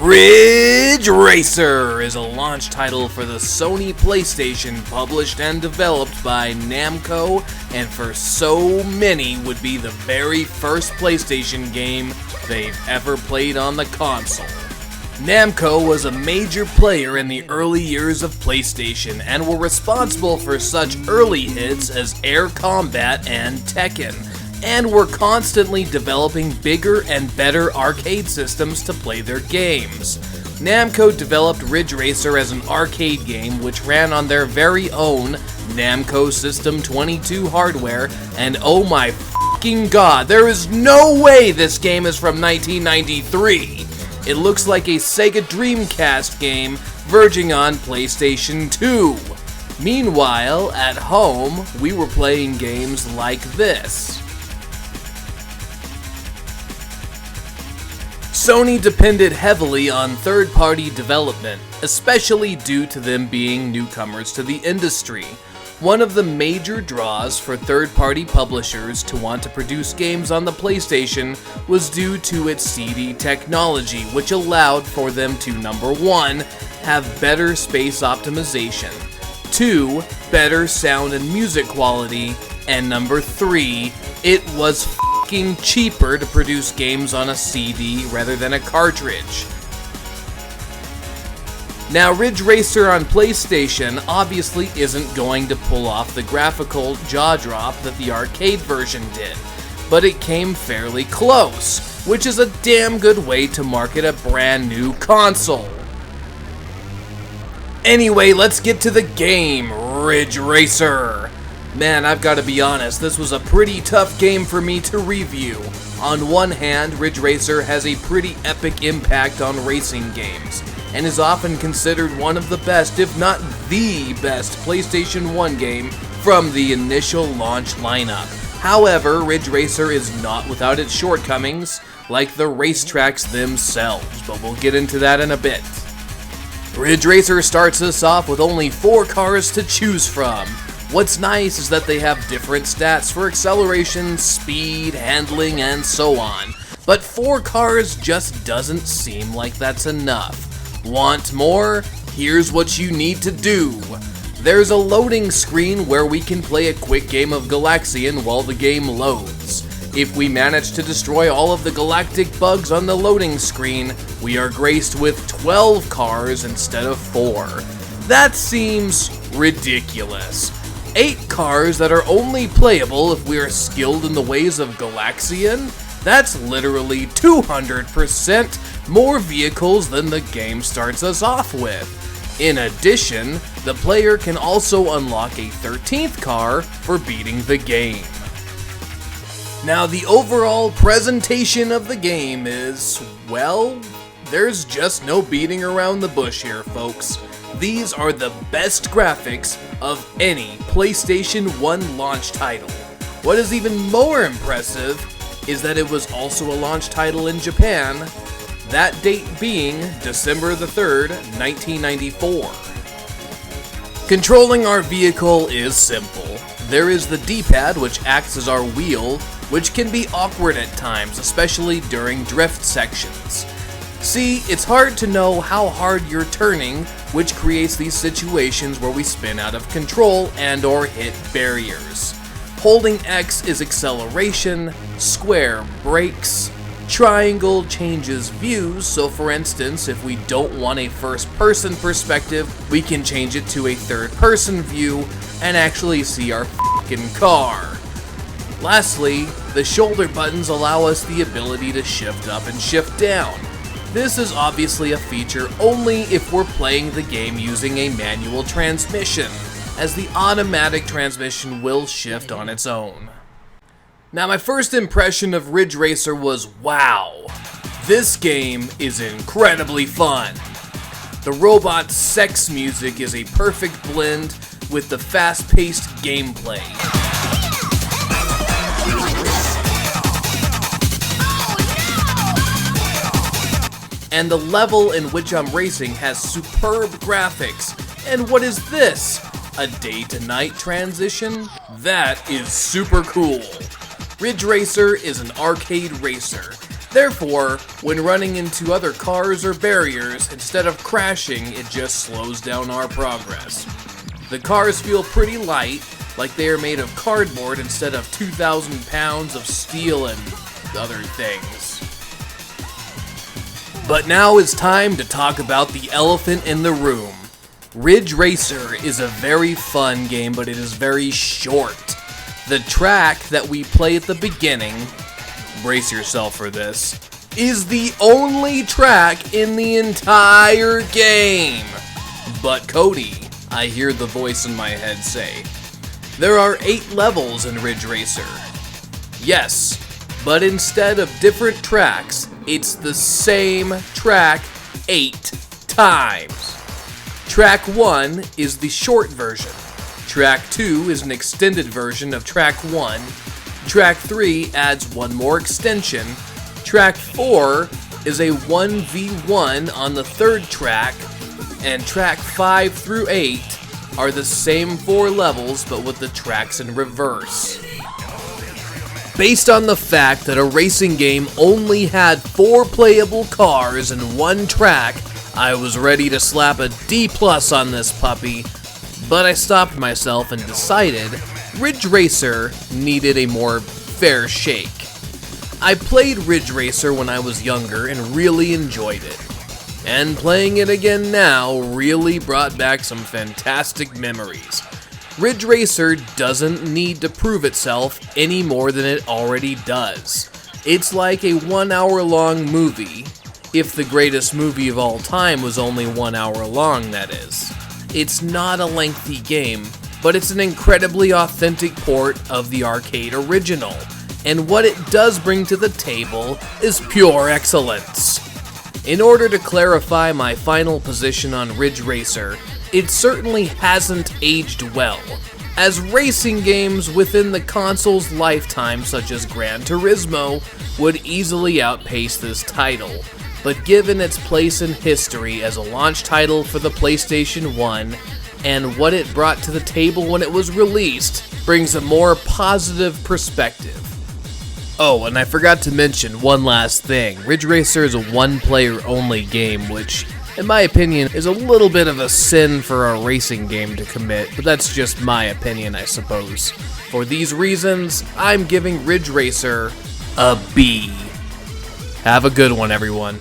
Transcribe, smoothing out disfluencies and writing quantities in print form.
Ridge Racer is a launch title for the Sony PlayStation, published and developed by Namco, and for so many would be the very first PlayStation game they've ever played on the console. Namco was a major player in the early years of PlayStation and were responsible for such early hits as Air Combat and Tekken, and were constantly developing bigger and better arcade systems to play their games. Namco developed Ridge Racer as an arcade game which ran on their very own Namco System 22 hardware, and oh my fucking god, there is no way this game is from 1993! It looks like a Sega Dreamcast game verging on PlayStation 2. Meanwhile, at home, we were playing games like this. Sony depended heavily on third-party development, especially due to them being newcomers to the industry. One of the major draws for third-party publishers to want to produce games on the PlayStation was due to its CD technology, which allowed for them to, number 1, have better space optimization, 2, better sound and music quality, and number 3, it was fucking cheaper to produce games on a CD rather than a cartridge. Now, Ridge Racer on PlayStation obviously isn't going to pull off the graphical jaw drop that the arcade version did, but it came fairly close, which is a damn good way to market a brand new console. Anyway, let's get to the game, Ridge Racer. Man, I've got to be honest, this was a pretty tough game for me to review. On one hand, Ridge Racer has a pretty epic impact on racing games, and is often considered one of the best, if not the best, PlayStation 1 game from the initial launch lineup. However, Ridge Racer is not without its shortcomings, like the racetracks themselves, but we'll get into that in a bit. Ridge Racer starts us off with only 4 cars to choose from. What's nice is that they have different stats for acceleration, speed, handling, and so on. But 4 cars just doesn't seem like that's enough. Want more? Here's what you need to do. There's a loading screen where we can play a quick game of Galaxian while the game loads. If we manage to destroy all of the galactic bugs on the loading screen, we are graced with 12 cars instead of 4. That seems ridiculous. 8 cars that are only playable if we are skilled in the ways of Galaxian? That's literally 200% more vehicles than the game starts us off with. In addition, the player can also unlock a 13th car for beating the game. Now, the overall presentation of the game is, well, there's just no beating around the bush here, folks. These are the best graphics of any PlayStation 1 launch title. What is even more impressive is that it was also a launch title in Japan, that date being December the 3rd, 1994. Controlling our vehicle is simple. There is the D-pad, which acts as our wheel, which can be awkward at times, especially during drift sections. See, it's hard to know how hard you're turning, which creates these situations where we spin out of control and or hit barriers. Holding X is acceleration, square brakes, triangle changes views, so for instance, if we don't want a first-person perspective, we can change it to a third-person view and actually see our f***ing car. Lastly, the shoulder buttons allow us the ability to shift up and shift down. This is obviously a feature only if we're playing the game using a manual transmission, as the automatic transmission will shift on its own. Now, my first impression of Ridge Racer was, wow, this game is incredibly fun. The robot sex music is a perfect blend with the fast-paced gameplay. And the level in which I'm racing has superb graphics. And what is this? A day-to-night transition? That is super cool. Ridge Racer is an arcade racer. Therefore, when running into other cars or barriers, instead of crashing, it just slows down our progress. The cars feel pretty light, like they are made of cardboard instead of 2,000 pounds of steel and other things. But now it's time to talk about the elephant in the room. Ridge Racer is a very fun game, but it is very short. The track that we play at the beginning, brace yourself for this, is the only track in the entire game. But Cody, I hear the voice in my head say, there are 8 levels in Ridge Racer. Yes, but instead of different tracks, it's the same track 8 times. Track 1 is the short version. Track 2 is an extended version of Track 1. Track 3 adds one more extension. Track 4 is a 1v1 on the third track. And Track 5 through 8 are the same 4 levels, but with the tracks in reverse. Based on the fact that a racing game only had 4 playable cars and 1 track, I was ready to slap a D+ on this puppy, but I stopped myself and decided Ridge Racer needed a more fair shake. I played Ridge Racer when I was younger and really enjoyed it. And playing it again now really brought back some fantastic memories. Ridge Racer doesn't need to prove itself any more than it already does. It's like a 1 hour long movie, if the greatest movie of all time was only 1 hour long, that is. It's not a lengthy game, but it's an incredibly authentic port of the arcade original, and what it does bring to the table is pure excellence. In order to clarify my final position on Ridge Racer, it certainly hasn't aged well, as racing games within the console's lifetime such as Gran Turismo would easily outpace this title, but given its place in history as a launch title for the PlayStation 1 and what it brought to the table when it was released, brings a more positive perspective. Oh, and I forgot to mention one last thing. Ridge Racer is a one-player only game, which, in my opinion, is a little bit of a sin for a racing game to commit, but that's just my opinion, I suppose. For these reasons, I'm giving Ridge Racer a B. Have a good one, everyone.